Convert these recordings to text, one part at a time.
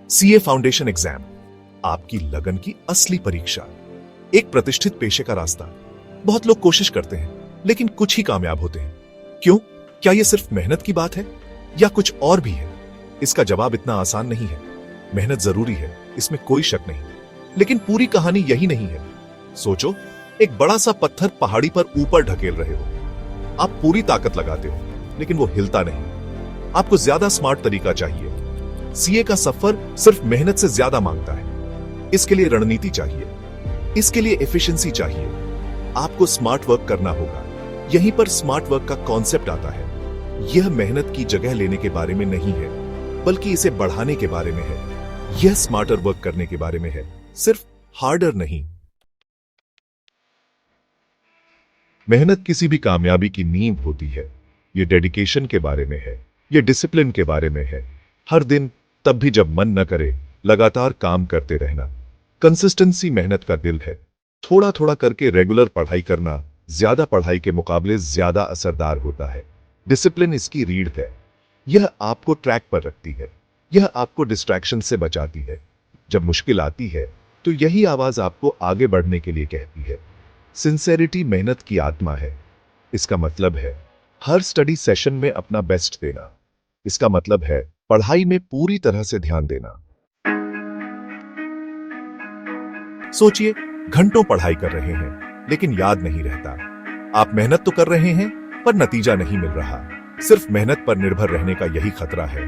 CA foundation exam, आपकी लगन की असली परीक्षा। एक प्रतिष्ठित पेशे का रास्ता। बहुत लोग कोशिश करते हैं, लेकिन कुछ ही कामयाब होते हैं। क्यों? क्या यह सिर्फ मेहनत की बात है या कुछ और भी है? इसका जवाब इतना आसान नहीं है। मेहनत जरूरी है, इसमें कोई शक नहीं, लेकिन पूरी कहानी यही नहीं है। सोचो, एक बड़ा सा पत्थर पहाड़ी पर ऊपर ढकेल रहे हो। आप पूरी ताकत लगाते हो, लेकिन वो हिलता नहीं। आपको ज्यादा स्मार्ट तरीका चाहिए। सीए का सफर सिर्फ मेहनत से ज्यादा मांगता है। इसके लिए रणनीति चाहिए, इसके लिए एफिशिएंसी चाहिए। आपको स्मार्ट वर्क करना होगा। यहीं पर स्मार्ट वर्क का कॉन्सेप्ट आता है। यह मेहनत की जगह लेने के बारे में नहीं है, बल्कि इसे बढ़ाने के बारे में है। यह स्मार्टर वर्क करने के बारे में है, सिर्फ हार्डर नहीं। मेहनत किसी भी कामयाबी की नींव होती है। यह डेडिकेशन के बारे में है, यह डिसिप्लिन के बारे में है। हर दिन, तब भी जब मन न करे, लगातार काम करते रहना। कंसिस्टेंसी मेहनत का दिल है। थोड़ा थोड़ा करके रेगुलर पढ़ाई करना ज्यादा पढ़ाई के मुकाबले ज्यादा असरदार होता है। डिसिप्लिन इसकी रीढ़ है। यह आपको ट्रैक पर रखती है, यह आपको डिस्ट्रैक्शन से बचाती है। जब मुश्किल आती है, तो यही आवाज आपको आगे बढ़ने के लिए कहती है। सिंसेरिटी मेहनत की आत्मा है। इसका मतलब है हर स्टडी सेशन में अपना बेस्ट देना। इसका मतलब है पढ़ाई में पूरी तरह से ध्यान देना। सोचिए, घंटों पढ़ाई कर रहे हैं, लेकिन याद नहीं रहता। आप मेहनत तो कर रहे हैं, पर नतीजा नहीं मिल रहा। सिर्फ मेहनत पर निर्भर रहने का यही खतरा है।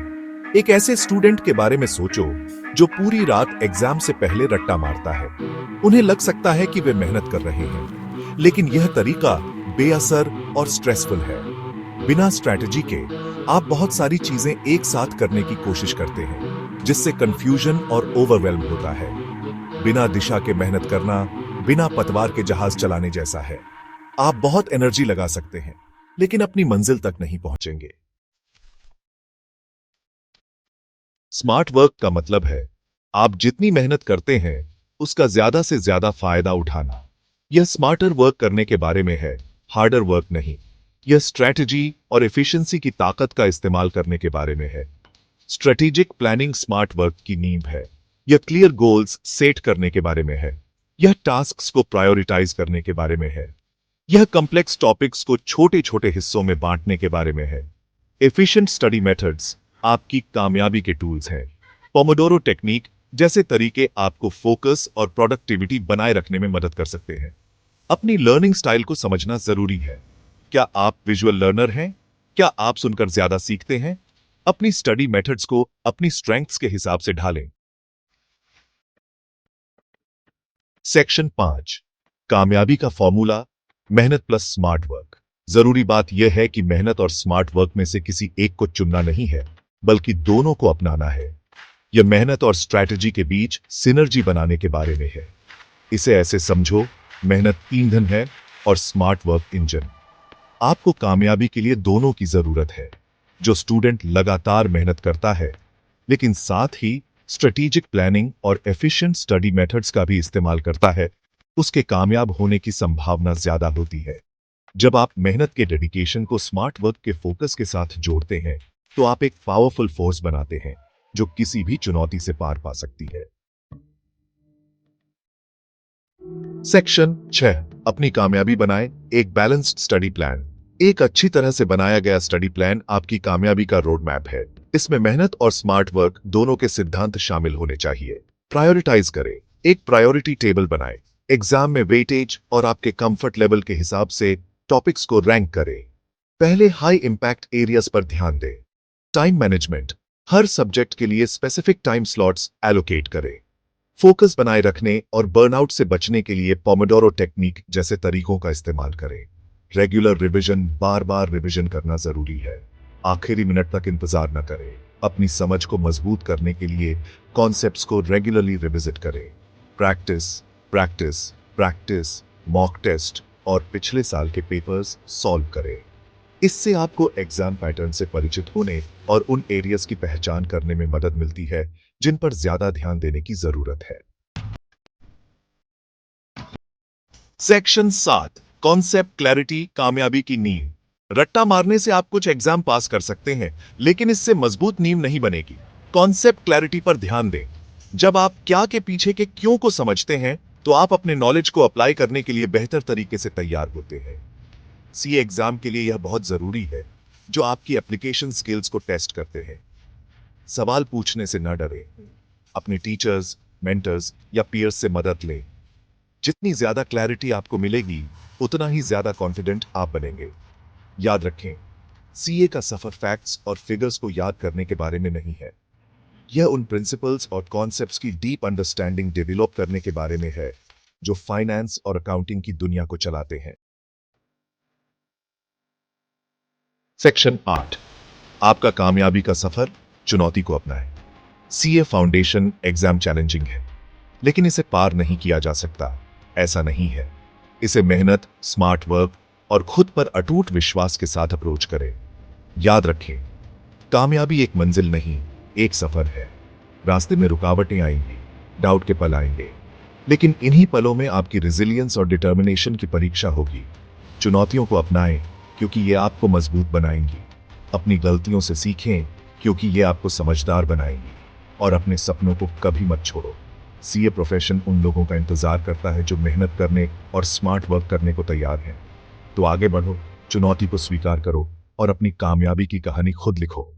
एक ऐसे स्टूडेंट के बारे में सोचो जो पूरी रात एग्जाम से पहले रट्टा मारता है। उन्हें लग सकता है कि वे मेहनत कर रहे हैं, लेकिन यह तरीका बेअसर और स्ट्रेसफुल है। बिना स्ट्रैटेजी के आप बहुत सारी चीजें एक साथ करने की कोशिश करते हैं, जिससे कंफ्यूजन और ओवरवेल्म होता है। बिना दिशा के मेहनत करना बिना पतवार के जहाज चलाने जैसा है। आप बहुत एनर्जी लगा सकते हैं, लेकिन अपनी मंजिल तक नहीं पहुंचेंगे। स्मार्ट वर्क का मतलब है आप जितनी मेहनत करते हैं, उसका ज्यादा से ज्यादा फायदा उठाना। यह स्मार्टर वर्क करने के बारे में है, हार्डर वर्क नहीं। यह स्ट्रैटेजी और एफिशिएंसी की ताकत का इस्तेमाल करने के बारे में है। स्ट्रेटेजिक प्लानिंग स्मार्ट वर्क की नींव है। यह क्लियर गोल्स सेट करने के बारे में है। यह टास्क्स को प्रायोरिटाइज करने के बारे में है। यह कॉम्प्लेक्स टॉपिक्स को छोटे छोटे हिस्सों में बांटने के बारे में है। एफिशिएंट स्टडी मेथड्स आपकी कामयाबी के टूल्स हैं। पोमोडोरो टेक्निक जैसे तरीके आपको फोकस और प्रोडक्टिविटी बनाए रखने में मदद कर सकते हैं। अपनी लर्निंग स्टाइल को समझना जरूरी है। क्या आप विजुअल लर्नर हैं? क्या आप सुनकर ज्यादा सीखते हैं? अपनी स्टडी मेथड्स को अपनी स्ट्रेंथ्स के हिसाब से ढालें। सेक्शन 5, कामयाबी का फॉर्मूला, मेहनत प्लस स्मार्ट वर्क। जरूरी बात यह है कि मेहनत और स्मार्ट वर्क में से किसी एक को चुनना नहीं है, बल्कि दोनों को अपनाना है। यह मेहनत और स्ट्रैटेजी के बीच सिनर्जी बनाने के बारे में है। इसे ऐसे समझो, मेहनत ईंधन है और स्मार्ट वर्क इंजन। आपको कामयाबी के लिए दोनों की जरूरत है। जो स्टूडेंट लगातार मेहनत करता है, लेकिन साथ ही स्ट्रेटेजिक प्लानिंग और एफिशिएंट स्टडी मेथड्स का भी इस्तेमाल करता है, उसके कामयाब होने की संभावना ज्यादा होती है। जब आप मेहनत के डेडिकेशन को स्मार्ट वर्क के फोकस के साथ जोड़ते हैं, तो आप एक पावरफुल फोर्स बनाते हैं, जो किसी भी चुनौती से पार पा सकती है। सेक्शन 6, अपनी कामयाबी बनाएं, एक बैलेंस्ड स्टडी प्लान। एक अच्छी तरह से बनाया गया स्टडी प्लान आपकी कामयाबी का रोड मैप है। इसमें मेहनत और स्मार्ट वर्क दोनों के सिद्धांत शामिल होने चाहिए। प्रायोरिटाइज करें, एक प्रायोरिटी टेबल बनाएं। एग्जाम में वेटेज और आपके कंफर्ट लेवल के हिसाब से टॉपिक्स को रैंक करें। पहले हाई इंपैक्ट एरियाज पर ध्यान दें। टाइम मैनेजमेंट, हर सब्जेक्ट के लिए स्पेसिफिक टाइम स्लॉट्स एलोकेट करें। फोकस बनाए रखने और बर्नआउट से बचने के लिए पोमोडोरो टेक्निक जैसे तरीकों का इस्तेमाल करें। रेगुलर रिवीजन, बार बार रिवीजन करना जरूरी है। आखिरी मिनट तक इंतजार न करें। अपनी समझ को मजबूत करने के लिए कॉन्सेप्ट्स को रेगुलरली रिविजिट करें। Practice practice practice, mock test और पिछले साल के पेपर्स सॉल्व करें। इससे आपको एग्जाम पैटर्न से परिचित होने और उन एरियाज की पहचान करने में मदद मिलती है जिन पर ज्यादा ध्यान देने की जरूरत है। सेक्शन 7, कॉन्सेप्ट क्लैरिटी, कामयाबी की नींव। रट्टा मारने से आप कुछ एग्जाम पास कर सकते हैं, लेकिन इससे मजबूत नींव नहीं बनेगी। कॉन्सेप्ट क्लैरिटी पर ध्यान दें। जब आप क्या के पीछे के क्यों को समझते हैं, तो आप अपने नॉलेज को अप्लाई करने के लिए बेहतर तरीके से तैयार होते हैं। सीए एग्जाम के लिए यह बहुत जरूरी है, जो आपकी एप्लीकेशन स्किल्स को टेस्ट करते हैं। सवाल पूछने से न डरें। अपने टीचर्स, मेंटर्स या पीयर्स से मदद लें। जितनी ज्यादा क्लैरिटी आपको मिलेगी, उतना ही ज्यादा कॉन्फिडेंट आप बनेंगे। याद रखें, सीए का सफर फैक्ट्स और फिगर्स को याद करने के बारे में नहीं है। यह उन प्रिंसिपल्स और कॉन्सेप्ट्स की डीप अंडरस्टैंडिंग डेवलप करने के बारे में है, जो फाइनेंस और अकाउंटिंग की दुनिया को चलाते हैं। सेक्शन 8, आपका कामयाबी का सफर, चुनौती को अपनाएं। सीए फाउंडेशन एग्जाम चैलेंजिंग है, लेकिन इसे पार नहीं किया जा सकता, ऐसा नहीं है। इसे मेहनत, स्मार्ट वर्क और खुद पर अटूट विश्वास के साथ अप्रोच करें। याद रखें, कामयाबी एक मंजिल नहीं, एक सफर है। रास्ते में रुकावटें आएंगी, डाउट के पल आएंगे, लेकिन इन्हीं पलों में आपकी रेजिलियंस और डिटर्मिनेशन की परीक्षा होगी। चुनौतियों को अपनाएं, क्योंकि ये आपको मजबूत बनाएंगी। अपनी गलतियों से सीखें, क्योंकि ये आपको समझदार बनाएंगी। और अपने सपनों को कभी मत छोड़ो। सीए प्रोफेशन उन लोगों का इंतजार करता है जो मेहनत करने और स्मार्ट वर्क करने को तैयार हैं। तो आगे बढ़ो, चुनौती को स्वीकार करो और अपनी कामयाबी की कहानी खुद लिखो।